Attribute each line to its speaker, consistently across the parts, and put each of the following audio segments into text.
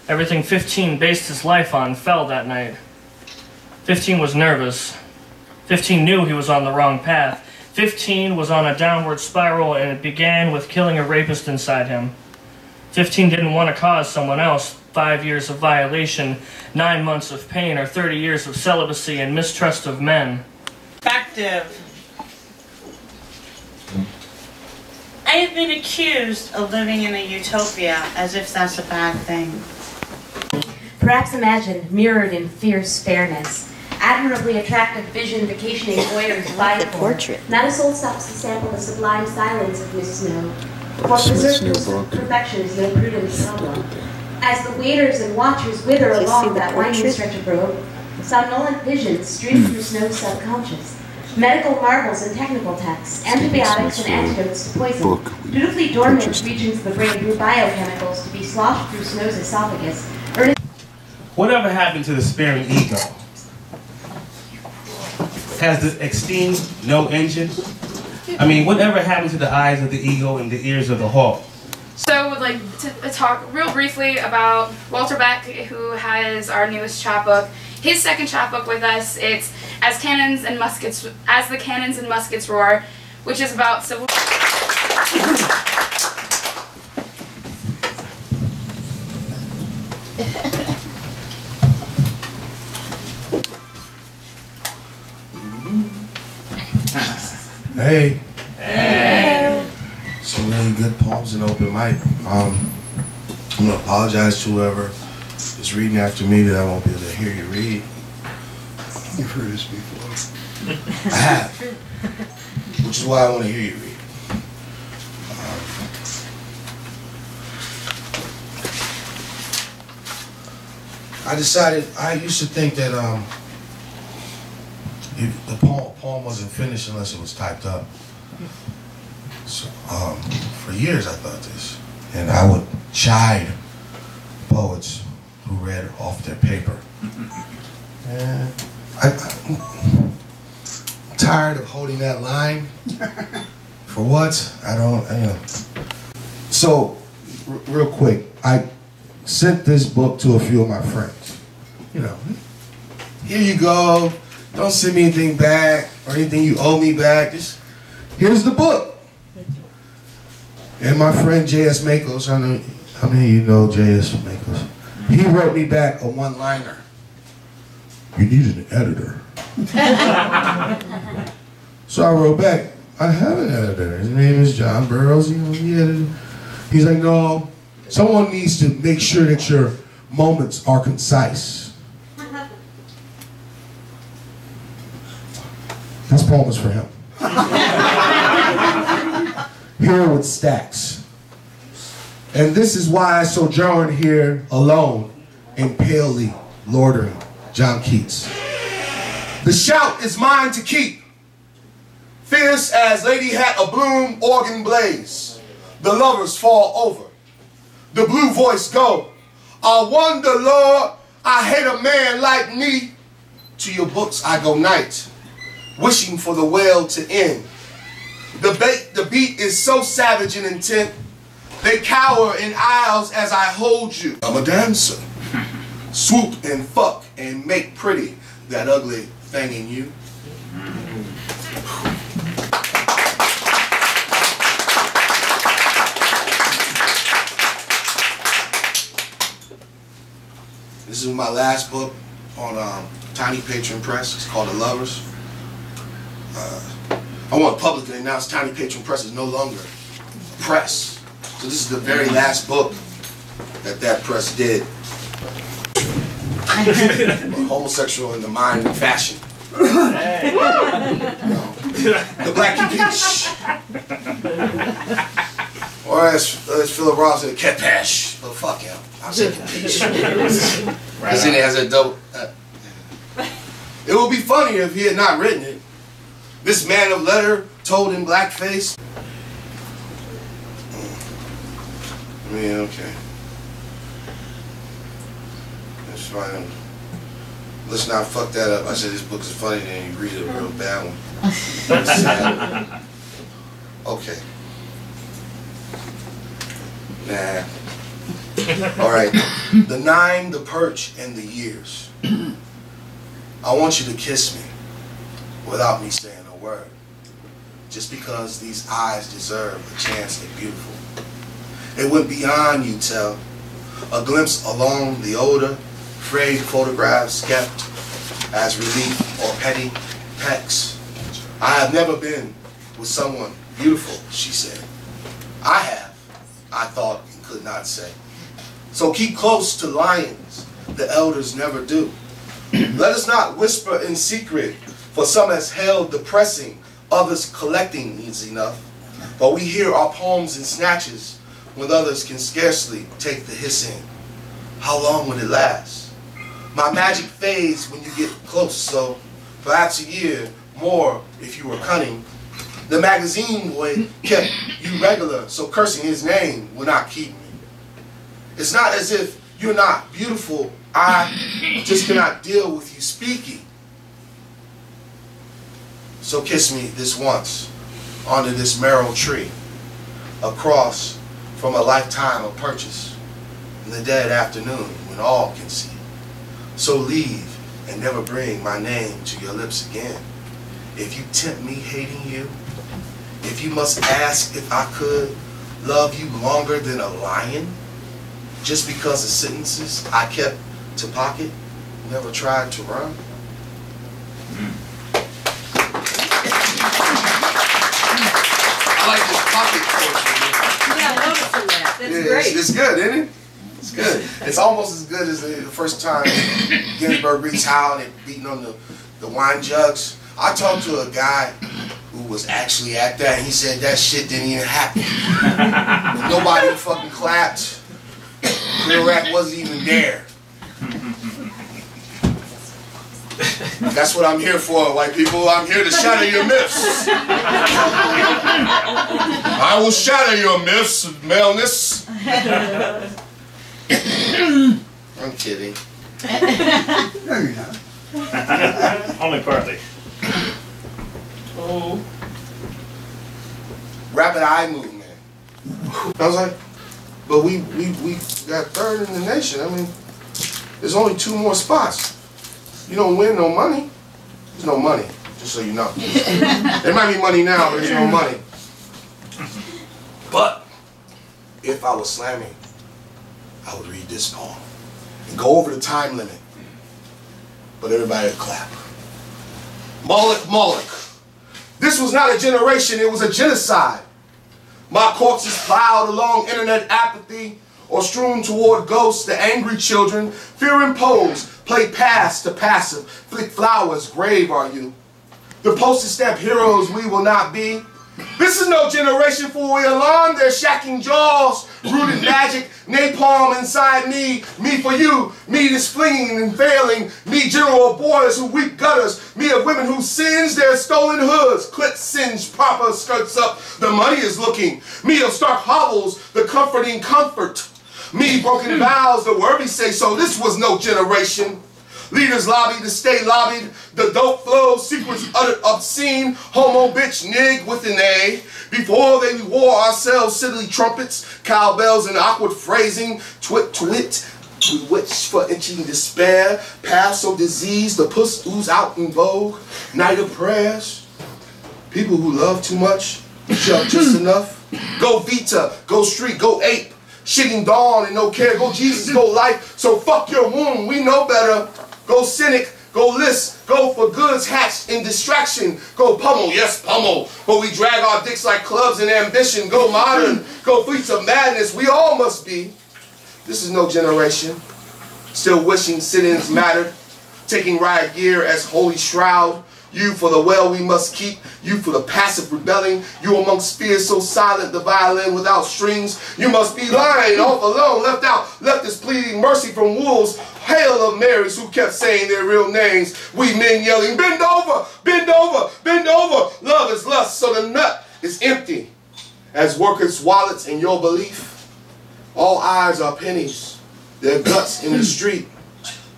Speaker 1: Everything 15 based his life on fell that night. 15 was nervous. 15 knew he was on the wrong path. 15 was on a downward spiral, and it began with killing a rapist inside him. 15 didn't want to cause someone else 5 years of violation, 9 months of pain, or 30 years of celibacy and mistrust of men.
Speaker 2: Perspective. I have been accused of living in a utopia, as if that's a bad thing.
Speaker 3: Perhaps imagined, mirrored in fierce fairness. Admirably attractive vision vacationing voyeurs vie for. Not a soul stops to sample the sublime silence of Miss Snow. For preserved perfection is no prudence seldom. As the waiters and watchers wither along that winding stretch of road, somnolent visions stream through Snow's subconscious. Medical marvels and technical texts, antibiotics and antidotes to poison, dutifully dormant regions of the brain through biochemicals to be sloshed through Snow's esophagus.
Speaker 4: Whatever happened to the sparing ego? Has the esteem no engine? I mean, whatever happened to the eyes of the ego and the ears of the hawk?
Speaker 5: So we'd like to talk real briefly about Walter Beck, who has our newest chapbook. His second chapbook with us, it's As the Cannons and Muskets Roar, which is about civil...
Speaker 6: Hey. Hey. Some really good poems in open mic. I'm gonna apologize to whoever is reading after me that I won't be able to hear you read. You've heard this before. I have. Which is why I want to hear you read. I decided, I used to think that the poem wasn't finished unless it was typed up. So, for years I thought this. And I would chide poets who read off their paper. And I'm tired of holding that line. For what? I don't, you know. So, real quick, I sent this book to a few of my friends. You know, here you go. Don't send me anything back or anything you owe me back. Just, here's the book. And my friend J.S. Makos, I know how many of you know J.S. Makos? He wrote me back a one-liner. You need an editor. So I wrote back, I have an editor. His name is John Burroughs. You know, he edited. He's like, no, someone needs to make sure that your moments are concise. This poem is for him. Here with stacks. And this is why I sojourn here alone and palely loitering. John Keats. The shout is mine to keep. Fierce as Lady Hat a bloom organ blaze. The lovers fall over. The blue voice go. I wonder, Lord, I hate a man like me. To your books I go night, wishing for the wail to end. The beat is so savage and intent, they cower in aisles as I hold you. I'm a dancer. Swoop and fuck and make pretty that ugly thing in you. This is my last book on Tiny Patron Press. It's called The Lovers. I want to publicly announce Tiny Patron Press is no longer a press. So this is the very last book that press did. Homosexual in the mind and fashion. Hey. The Black Peach. Or as Philip Ross said, Kepesh. But fuck him. I'll say Kepesh. Because then it has a double. It would be funnier if he had not written it. This man of letter told in blackface. I mean, okay. That's fine. Let's not fuck that up. I said this book is funny, then you read a real bad one. Okay. Nah. All right. The 9, the perch, and the years. I want you to kiss me without me saying a word. Just because these eyes deserve a chance at beautiful. It went beyond, you tell. A glimpse along the older, frayed photographs kept as relief or petty pecks. I have never been with someone beautiful, she said. I have, I thought and could not say. So keep close to lions, the elders never do. Let us not whisper in secret, for some has held the pressing, others collecting needs enough. But we hear our poems in snatches, when others can scarcely take the hissing. How long will it last? My magic fades when you get close, so perhaps a year more if you were cunning. The magazine boy kept you regular, so cursing his name will not keep me. It's not as if you're not beautiful, I just cannot deal with you speaking. So kiss me this once, under this marrow tree, across from a lifetime of purchase, in the dead afternoon when all can see. So leave and never bring my name to your lips again. If you tempt me hating you, if you must ask if I could love you longer than a lion, just because the sentences I kept to pocket, never tried to run. I like this pocket portion.
Speaker 7: Yeah, I'm noticing that. That's great.
Speaker 6: It's good, isn't it? It's good. It's almost as good as the first time Ginsberg reached out and beating on the wine jugs. I talked to a guy who was actually at that, and he said that shit didn't even happen. Nobody fucking clapped. Clear Rack wasn't even there. That's what I'm here for, white people. I'm here to shatter your myths. I will shatter your myths of maleness. I'm kidding.
Speaker 8: No, you're not.
Speaker 1: Only partly. Oh.
Speaker 6: Rapid eye movement. I was like, but we got third in the nation. I mean, there's only 2 more spots. You don't win no money. There's no money, just so you know. There might be money now, but there's no money. But if I was slamming, I would read this poem and go over the time limit. But everybody would clap. Moloch, Moloch. This was not a generation, it was a genocide. My corpses plowed along internet apathy or strewn toward ghosts, the angry children, fear imposed, play past to passive, flick flowers, grave are you. The postage stamp heroes we will not be. This is no generation for we alarm their shacking jaws, rooted magic, napalm inside me for you, me that's flinging and failing, me general boys who weep gutters, me of women who singe their stolen hoods, clits singe proper skirts up, the money is looking, me of stark hovels, the comforting comfort, me broken vows, the worthy say so, this was no generation. Leaders lobbied, the state lobbied, the dope flow, secrets uttered obscene, homo bitch nig with an A. Before they wore ourselves silly trumpets, cowbells and awkward phrasing, twit twit, we wish for itching despair, paths so diseased, the puss ooze out in vogue, night of prayers. People who love too much, shove just enough. Go Vita, go street, go ape, shitting dawn and no care, go Jesus, go life, so fuck your womb, we know better. Go cynic, go list, go for goods hatched in distraction, go pummel, yes pummel, but we drag our dicks like clubs in ambition, go modern, go fleets of madness, we all must be. This is no generation, still wishing sit-ins mattered, taking riot gear as holy shroud, you for the well we must keep, you for the passive rebelling, you amongst fears so silent, the violin without strings, you must be lying, off alone, left out, left is pleading mercy from wolves, hail of Marys who kept saying their real names, we men yelling, bend over, bend over, bend over, love is lust, so the nut is empty, as workers' wallets in your belief, all eyes are pennies, their guts in the street,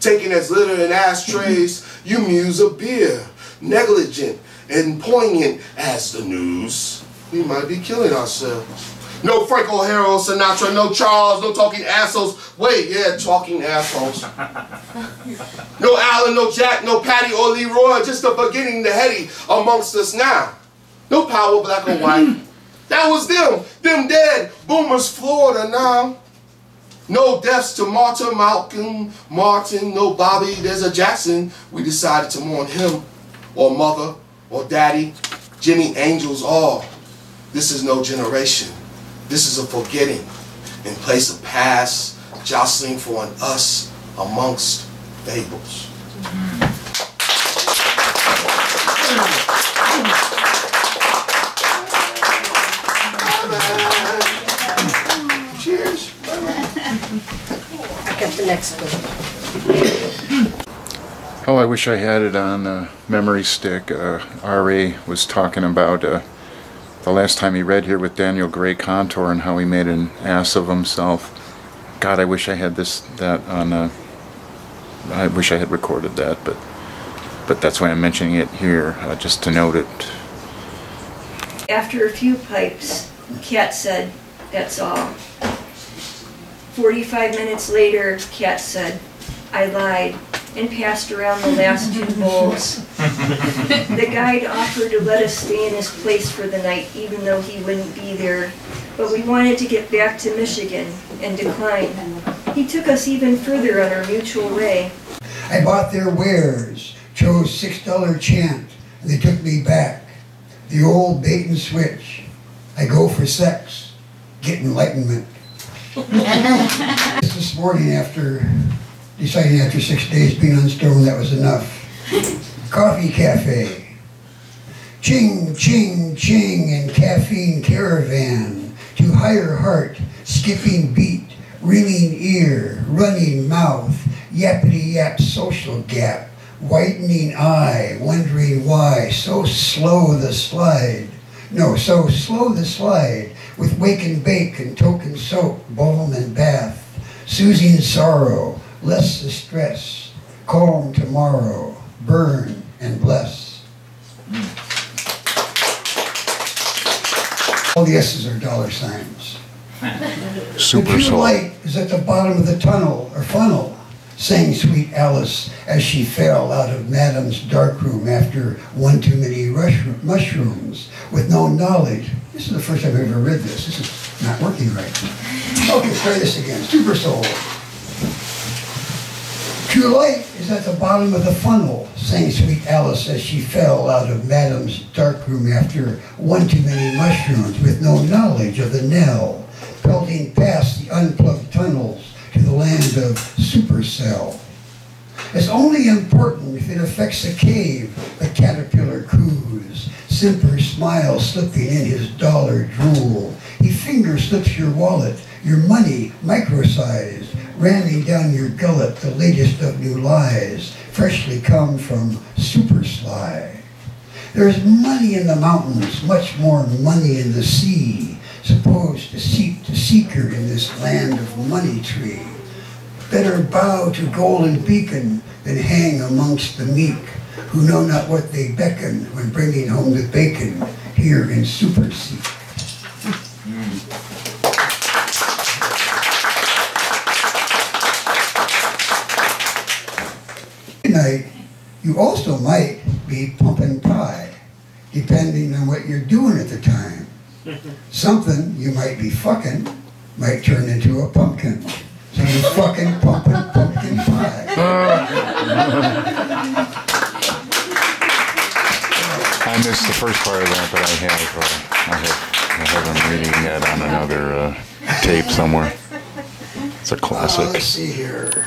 Speaker 6: taken as litter and ashtrays, you muse a beer, negligent and poignant as the news. We might be killing ourselves. No Franco Hero, Sinatra, no Charles, no talking assholes. Wait, yeah, talking assholes. No Alan, no Jack, no Patty or Leroy, just the beginning, the heady amongst us now. No power, black or white. That was them dead, boomers, Florida now. No deaths to Martin, Malcolm, Martin, no Bobby, there's a Jackson. We decided to mourn him, or mother, or daddy, Jimmy, Angels, all. This is no generation. This is a forgetting in place of past, jostling for an us amongst fables. Cheers.
Speaker 7: I got the next one.
Speaker 9: Oh, I wish I had it on a memory stick. R.A. was talking about the last time he read here with Daniel Gray Contour and how he made an ass of himself. God, I wish I had that on. I wish I had recorded that, but that's why I'm mentioning it here, just to note it.
Speaker 10: After a few pipes, Cat said, "That's all." 45 minutes later, Cat said, "I lied," and passed around the last 2 bowls. The guide offered to let us stay in his place for the night, even though he wouldn't be there. But we wanted to get back to Michigan, and declined. He took us even further on our mutual way.
Speaker 8: I bought their wares, chose $6 chant, and they took me back. The old bait and switch. I go for sex, get enlightenment. This morning, after deciding after 6 days being on stone that was enough. Coffee cafe. Ching, ching, ching, and caffeine caravan. To higher heart, skipping beat, ringing ear, running mouth, yappity yap social gap, whitening eye, wondering why, so slow the slide. No, so slow the slide, with wake and bake and token soap, balm and bath, soothing sorrow, less the stress, calm tomorrow, burn and bless. All the S's are $signs.
Speaker 9: Super
Speaker 8: The true
Speaker 9: soul.
Speaker 8: light is at the bottom of the tunnel or funnel, sang sweet Alice as she fell out of Madam's darkroom after one too many mushrooms with no knowledge. This is the first time I've ever read this. This is not working right. Okay, let's try this again. Super soul. True light is at the bottom of the funnel, sang sweet Alice as she fell out of Madam's darkroom after one too many mushrooms with no knowledge of the knell, pelting past the unplugged tunnels to the land of supercell. It's only important if it affects the cave, the caterpillar coos, simper smile slipping in his dollar drool. He finger slips your wallet, your money micro-sized, ramming down your gullet the latest of new lies, freshly come from super sly. There's money in the mountains, much more money in the sea, supposed to seek the seeker in this land of money tree. Better bow to golden beacon than hang amongst the meek, who know not what they beckon when bringing home the bacon here in super seek. Tonight, you also might be pumping pie, depending on what you're doing at the time. Something you might be fucking might turn into a pumpkin. So you fucking pumping pumpkin pie.
Speaker 9: I missed the first part of that, but I have them reading that on another tape somewhere. It's a classic.
Speaker 8: Let's see here.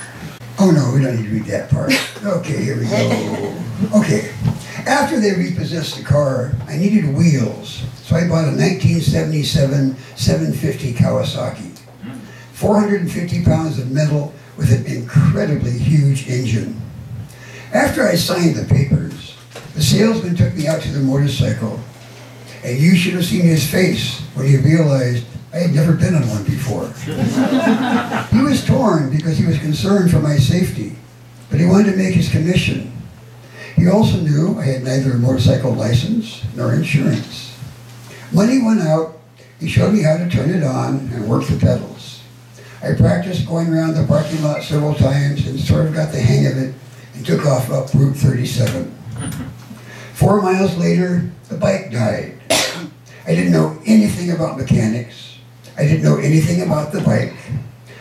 Speaker 8: Oh no, we don't need to read that part. Okay, here we go. Okay, after they repossessed the car, I needed wheels, so I bought a 1977 750 Kawasaki. 450 pounds of metal with an incredibly huge engine. After I signed the papers, the salesman took me out to the motorcycle, and you should have seen his face when he realized I had never been on one before. He was torn because he was concerned for my safety, but he wanted to make his commission. He also knew I had neither a motorcycle license nor insurance. Money went out He showed me how to turn it on and work the pedals. I practiced going around the parking lot several times and sort of got the hang of it and took off up Route 37. 4 miles later, the bike died. I didn't know anything about mechanics. I didn't know anything about the bike.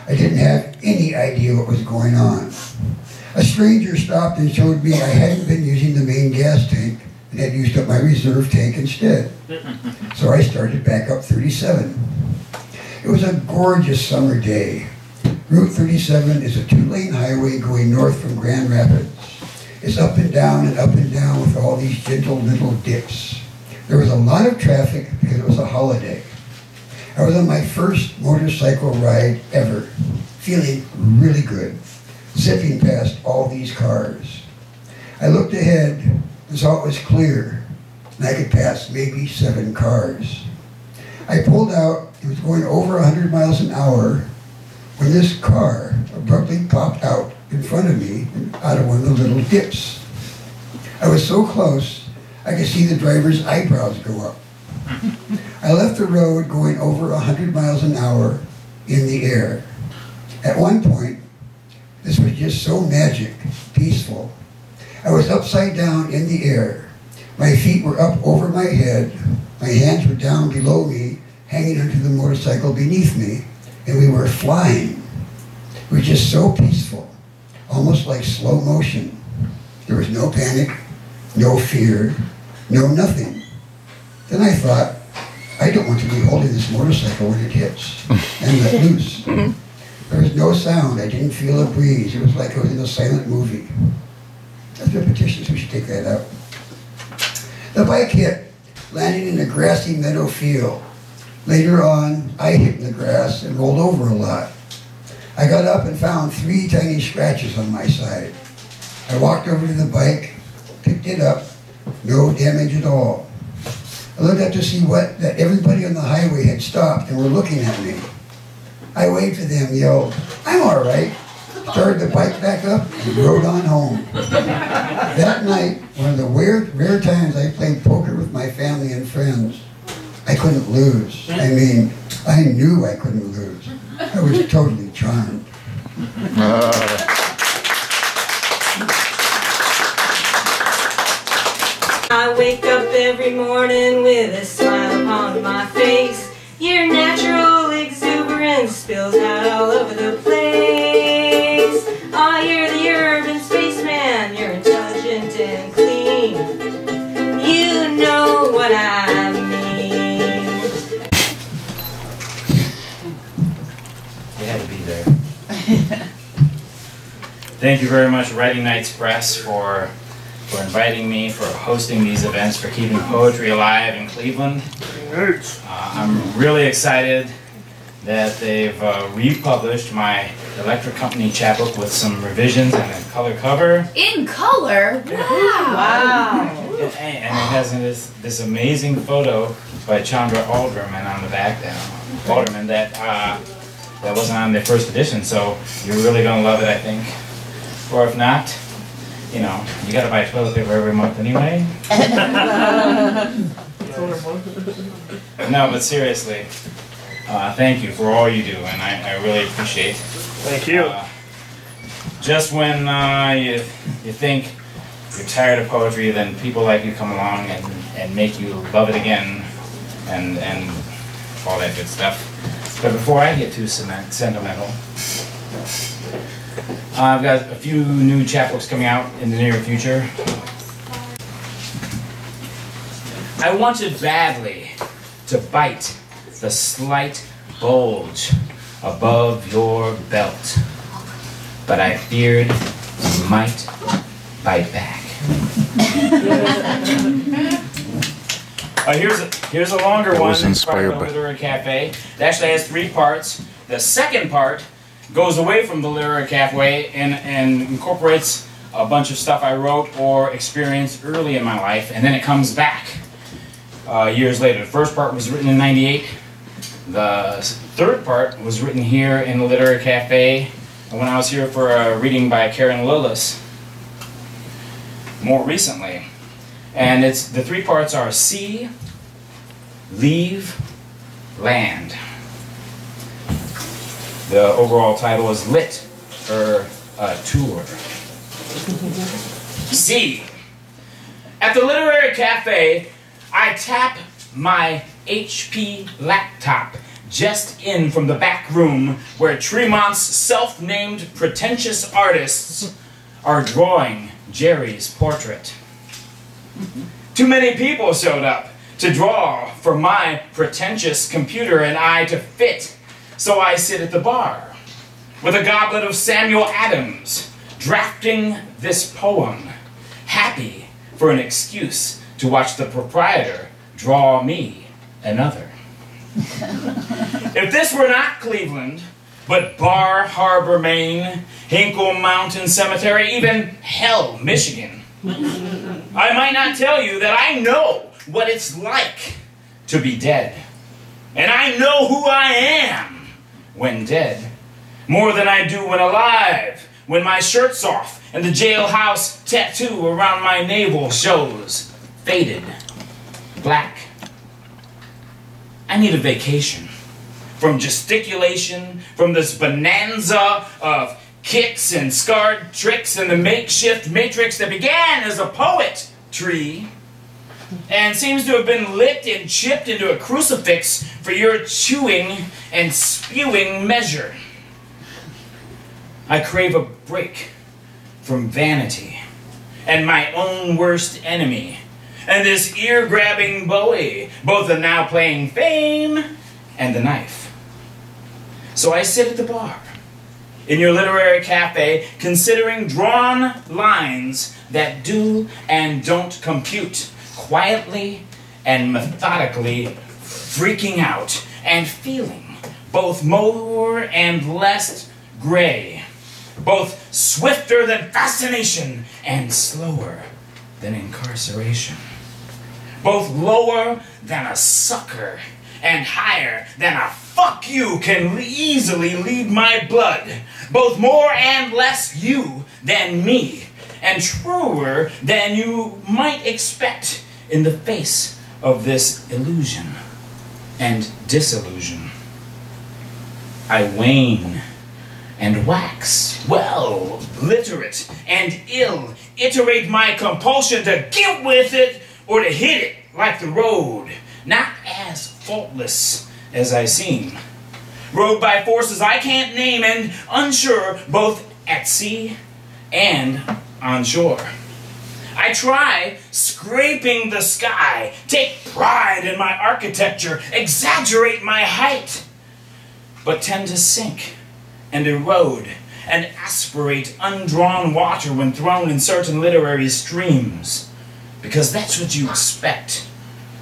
Speaker 8: I didn't have any idea what was going on. A stranger stopped and showed me I hadn't been using the main gas tank and had used up my reserve tank instead. So I started back up 37. It was a gorgeous summer day. Route 37 is a 2-lane highway going north from Grand Rapids. It's up and down with all these gentle little dips. There was a lot of traffic because it was a holiday. I was on my first motorcycle ride ever, feeling really good, zipping past all these cars. I looked ahead and saw it was clear, and I could pass maybe 7 cars. I pulled out and was going over 100 miles an hour when this car abruptly popped out in front of me out of one of the little dips. I was so close, I could see the driver's eyebrows go up. I left the road going over 100 miles an hour in the air. At one point, this was just so magic, peaceful. I was upside down in the air. My feet were up over my head. My hands were down below me, hanging onto the motorcycle beneath me, and we were flying. It was just so peaceful, almost like slow motion. There was no panic, no fear, no nothing. Then I thought, I don't want to be holding this motorcycle when it hits and let loose. There was no sound. I didn't feel a breeze. It was like I was in a silent movie. That's repetitious. We should take that out. The bike hit, landing in a grassy meadow field. Later on, I hit in the grass and rolled over a lot. I got up and found 3 tiny scratches on my side. I walked over to the bike, picked it up, no damage at all. I looked up to see that everybody on the highway had stopped and were looking at me. I waved to them, yelled, "I'm all right," started the bike back up, and rode on home. That night, one of the rare times I played poker with my family and friends, I couldn't lose. I mean, I knew I couldn't lose. I was totally charmed.
Speaker 11: I wake up every morning with a smile upon my face. Your natural exuberance spills out all over the place. Oh, you're the urban spaceman, you're intelligent and clean. You know what I mean.
Speaker 12: You had to be there. Thank you very much, Writing Nights Press, for inviting me, for hosting these events, for keeping poetry alive in Cleveland. I'm really excited that they've republished my Electric Company chapbook with some revisions and a color cover.
Speaker 5: In color? Wow!
Speaker 2: Wow!
Speaker 12: And it has this amazing photo by Chandra Alderman on the back there. Alderman that wasn't on the first edition, so you're really going to love it, I think. Or if not, you know, you gotta buy toilet paper every month anyway. No, but seriously, thank you for all you do, and I really appreciate it.
Speaker 1: Thank you.
Speaker 12: Just when you think you're tired of poetry, then people like you come along and make you love it again, and all that good stuff. But before I get too sentimental, I've got a few new chapbooks coming out in the near future. I wanted badly to bite the slight bulge above your belt, but I feared you might bite back. Here's a longer one inspired by the Literary Cafe. It actually has 3 parts. The second part goes away from the Literary Cafe and incorporates a bunch of stuff I wrote or experienced early in my life, and then it comes back years later. The first part was written in '98. The third part was written here in the Literary Cafe when I was here for a reading by Karen Lillis more recently. And the 3 parts are see, leave, land. The overall title is Lit Tour. C. At the Literary Cafe, I tap my HP laptop just in from the back room where Tremont's self-named pretentious artists are drawing Jerry's portrait. Too many people showed up to draw for my pretentious computer and I to fit, so I sit at the bar with a goblet of Samuel Adams, drafting this poem, happy for an excuse to watch the proprietor draw me another. If this were not Cleveland, but Bar Harbor, Maine, Hinkle Mountain Cemetery, even hell, Michigan, I might not tell you that I know what it's like to be dead. And I know who I am when dead, more than I do when alive, when my shirt's off and the jailhouse tattoo around my navel shows faded black. I need a vacation from gesticulation, from this bonanza of kicks and scarred tricks and the makeshift matrix that began as a poetry and seems to have been lit and chipped into a crucifix for your chewing and spewing measure. I crave a break from vanity and my own worst enemy, and this ear-grabbing Bowie, both the now playing fame and the knife. So I sit at the bar in your literary cafe, considering drawn lines that do and don't compute, quietly and methodically freaking out and feeling both more and less gray, both swifter than fascination and slower than incarceration, both lower than a sucker and higher than a fuck you can easily lead my blood, both more and less you than me, and truer than you might expect in the face of this illusion and disillusion. I wane and wax, well, literate and ill, iterate my compulsion to get with it or to hit it like the road, not as faultless as I seem, rode by forces I can't name and unsure both at sea and on shore. I try scraping the sky, take pride in my architecture, exaggerate my height, but tend to sink and erode and aspirate undrawn water when thrown in certain literary streams, because that's what you expect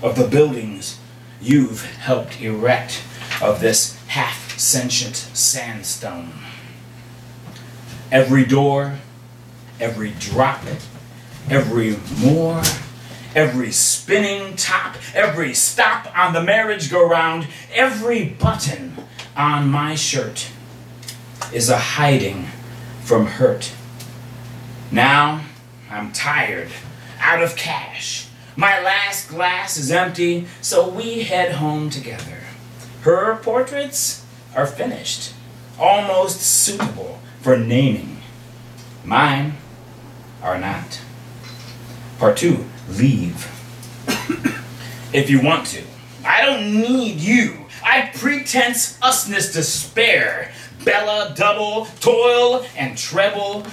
Speaker 12: of the buildings you've helped erect of this half-sentient sandstone. Every door, every drop, every moor, every spinning top, every stop on the merry-go-round, every button on my shirt is a hiding from hurt. Now I'm tired, out of cash. My last glass is empty, so we head home together. Her portraits are finished, almost suitable for naming. Mine are not. Part 2, leave. If you want to. I don't need you. I've pretense usness to spare. Bella, double, toil, and treble.